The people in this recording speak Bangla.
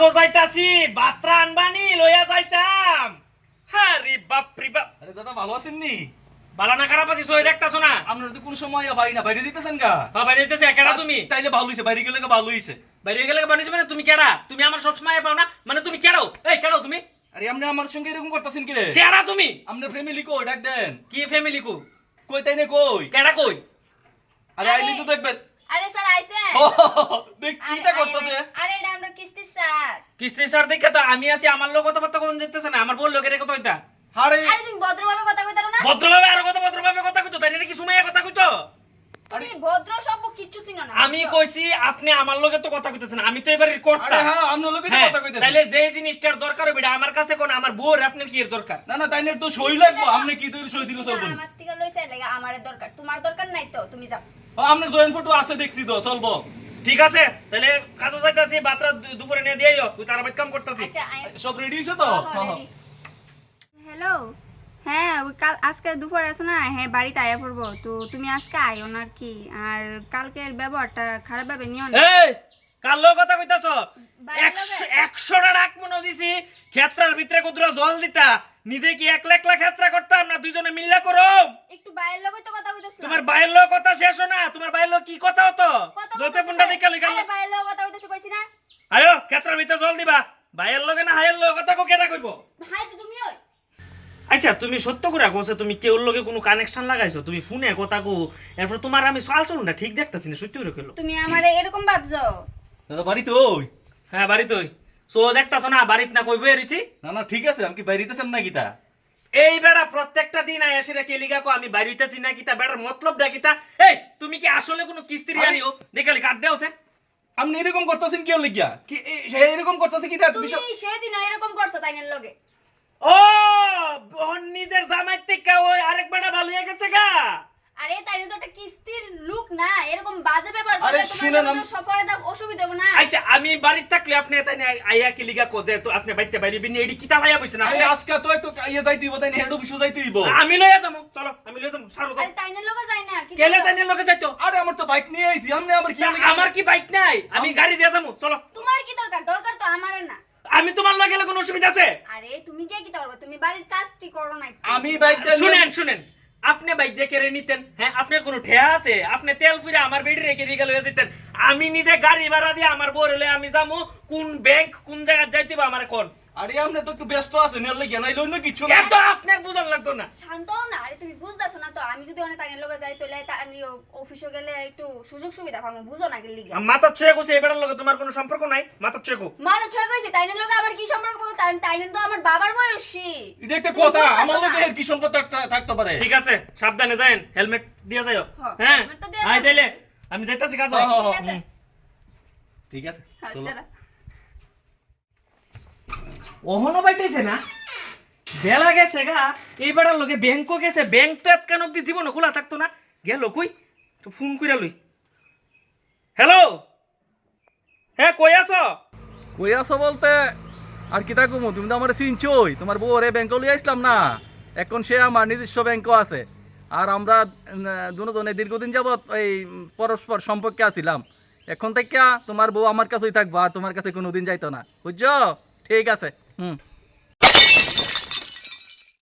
কাজও যাইতাছি বাত্রা আনবানি লইয়া যাইতাম। আরে বাপ রে বাপ। আরে দাদা ভালো আছেন নি? বালা না খারাপ আছিস ওই দেখতাছ না? আপনারা তো কোন সময় ভাই না বাইরে দিতেছেন গা? হ্যাঁ বাইরে হইতেছে কেডা তুমি? তাইলে ভালো হইছে, বাইরে গেলে ভালো হইছে। বাইরে গেলে বানিয়েছে মানে তুমি কেডা? তুমি আমার সব সময় পাও না মানে তুমি কেডাও? এই কেডাও তুমি? আরে আপনি আমার সঙ্গে এরকম করতেছেন কি রে? কেডা তুমি? আপনার ফ্যামিলি কই ডাক দেন? কি ফ্যামিলি কো? কই তাইনে কই? কেডা কই? আরে আইলি তো দেখবেন। আরে স্যার আইছেন? ও দেখ কিটা করতেছে। আরে এটা আমরা কিস্তি স্যার। কিস্ত্রি স্যার দেখে তো আমি আছি, আমার লোক কথাবার্তা কোন যেতেছে না, আমার বল লোকের কথা হইতা। আরে আরে তুমি ভদ্রভাবে কথা কইতারো না? ভদ্রভাবে আর কথা ভদ্রভাবে কথা কইতো, তাই নাকি সুমাইয়া কথা কইতো? তুমি ভদ্র সভ্য কিচ্ছু চিনো না। আমি কইছি আপনি আমার লগে তো কথা কইতেছেন, আমি তো এবারে আরে করতা। হ্যাঁ আপনার লোকে হ্যাঁ, কথা কইতেছেন। তাইলে যে জিনিসটার দরকার হবে এটা আমার কাছে কোন, আমার বউর আপনার কি এর দরকার? না না তাইনে তো সই লাগবো, আপনি কি দিল সই দিল চলবো না। আমার থেকে লইছে লাগা আমারে দরকার, তোমার দরকার নাই তো তুমি যাও। আপনার জয়েন্ট ফটো আছে দেখছি তো চলবো। ঠিক আছে তাহলে কাজও যাইতাছি, বাতরা দুপুরে নিয়ে দিয়েও তুই তার বাইত কাম করতাছি। আচ্ছা সব রেডি হইছে তো? হ্যালো, হ্যাঁ ওই কাল আজকে দুপুর আছে না, হ্যাঁ বাড়িতে আয়া পড়বো, তো তুমি আজকে আইও না আর কি। আর কালকের ব্যবহারটা খারাপ ভাবে নিও না। এই কার লগে কথা কইতাছ? বাইরের লগে। 100টা ডাক মনে দিছি, ক্ষেত্রার ভিতরে কতটা জল দিতা, নিজে কি একলা একলা ক্ষেত্রা করতাম না দুইজনে মিল্লা করো? একটু বাইরের লগে তো কথা কইতাছ। তোমার বাইরের লোক কথা শেষ হয় না, তোমার বাইরের লোক কি কথা হতো? দইতে পুন্ডা দিকে লইগা আরে বাইরের লগে কথা কইতাছ কইছি না? আয়ো ক্ষেত্রার ভিতরে জল দিবা। বাইরের লগে না হায়ের লগে কথা কো কেডা কইবো? হাই তো তুমি ওই। আচ্ছা তুমি সত্য করে কইছো, তুমি কেউর লগে কোনো কানেকশন লাগাইছো, তুমি ফোনে কথা কো, এরপর তোমার আমি চাল চলুন না ঠিক দেখতাছি না, সত্যি করে কইলো। তুমি আমারে এরকম ভাবছো? দাদা বাড়িতে ওই? হ্যাঁ বাড়িতেই। সো দেখতাছ না বাড়িতে না কইবে এরিছি। না না ঠিক আছে, আমি কি বাইরে দিতেছেন না কিতা? এই বেড়া প্রত্যেকটা দিন আইসিরা কেলিগা কো আমি বাইরে হইতাছি না কিতা, বেড়ার মতলব দা কিতা? এই তুমি কি আসলে কোনো কিস্ত্রি আনিও দেখালি কাট দেওছে? আপনি এরকম করতেছেন কি লাগিয়া? কি সে এরকম করতেছে কিতা? তুমি সেদিন এরকম করছো তাইনের লগে। ও বোন নিজের জামাই থেকে ওই আরেক বেড়া ভালো হয়ে গেছে গা। আরে তাইনে তো একটা কিস্তির লুক না, এরকম বাজে ব্যাপার আরে করলে শুনেন, তোমার তো সফরে দাও অসুবিধা হবে না। আচ্ছা আমি বাড়িতে থাকলে আপনি তাই না আইয়া কেলিগা কো যে তো আপনি বাইতে বাইরে বিনি এডি কিতা ভাইয়া বইছেন আরে আপনি? আজকে তো একটু ইয়ে যাইতে হইব, তাই হেড অফিসে যাইতে হইব। আমি লইয়া যামু, চলো আমি লইয়া যামু সারো যাও। আরে তাইনের লগে যাই না কি কেলে তাইনের লগে যাইতো? আরে আমার তো বাইক নিয়ে আইছি, আপনি আমার কি লাগি? আমার কি বাইক নাই? আমি গাড়ি দিয়ে যামু, চলো। তোমার কি দরকার? দরকার তো আমারে না। আমি তোমার লগে গেলে কোনো অসুবিধা আছে? আরে তুমি কি কি করবে? তুমি বাড়ির কাজটি করো না একটু। আমি বাইক শুনেন শুনেন, আপনি বাইক দিয়ে কেড়ে নিতেন, হ্যাঁ আপনার কোনো ঠেয়া আছে? আপনি তেল ফুরে আমার বেডি রেখে দিয়ে গেলে যেতেন, আমি নিজে গাড়ি ভাড়া দিয়ে আমার বউর হলে আমি যাবো কোন ব্যাংক কোন জায়গায় যাইতে হবে আমার কোন। আরে আপনি তো একটু ব্যস্ত আছেন, এর লাগি নাইলে অন্য কিছু না। এত আপনার বুঝন লাগতো না। শান্ত হও না। আরে তুমি বুঝতাছো না তো, আমি যদি অনেক তাইনের লগে যাই তাহলে আমি অফিসে গেলে একটু সুযোগ সুবিধা পাবো, বুঝো না কি লিগা। মাথা ছুঁয়ে গেছে এবারের লগে তোমার কোনো সম্পর্ক নাই, মাথা ছুঁয়ে গো। মাথা ছয় কইছে তাইনের লগে আবার কি সম্পর্ক? তাইনের তো আমার বাবার বয়সী। এটা একটা তুমি কথা, বুঝতাছো আমার না? লগে এর কি সম্পর্ক থাকতে পারে? ঠিক আছে সাবধানে যায়েন, হেলমেট দিয়ে যাইও। হ্যাঁ, হ্যাঁ হেলমেট তো দিয়ে আই যাবো। তাইলে আমি যাইতাছি কাজ। হ্যাঁ, হ্যাঁ, ঠিক আছে ঠিক আছে চলো। আচ্ছা না। ওহনো বাইতেছে না, বেলা গেছে গা। এইবারের লগে ব্যাংকও গেছে, ব্যাংক তো এতকান অব্দি জীবন খোলা থাকতো না, গেল কই? তো ফোন কইরা লই। হ্যালো, হ্যাঁ কই আছো? কই আছো বলতে আর কিতা কমু? তুমি তো আমার চিনছই, তোমার বউ রে ব্যাংকে লিয়ে আসলাম না, এখন সে আমার নিজস্ব ব্যাংকও আছে। আর আমরা দুজনে দীর্ঘদিন যাবৎ এই পরস্পর সম্পর্কে আছিলাম। এখন থেকে তোমার বউ আমার কাছেই থাকবো, আর তোমার কাছে কোনোদিন যাইতো না, বুঝছো? ঠিক আছে।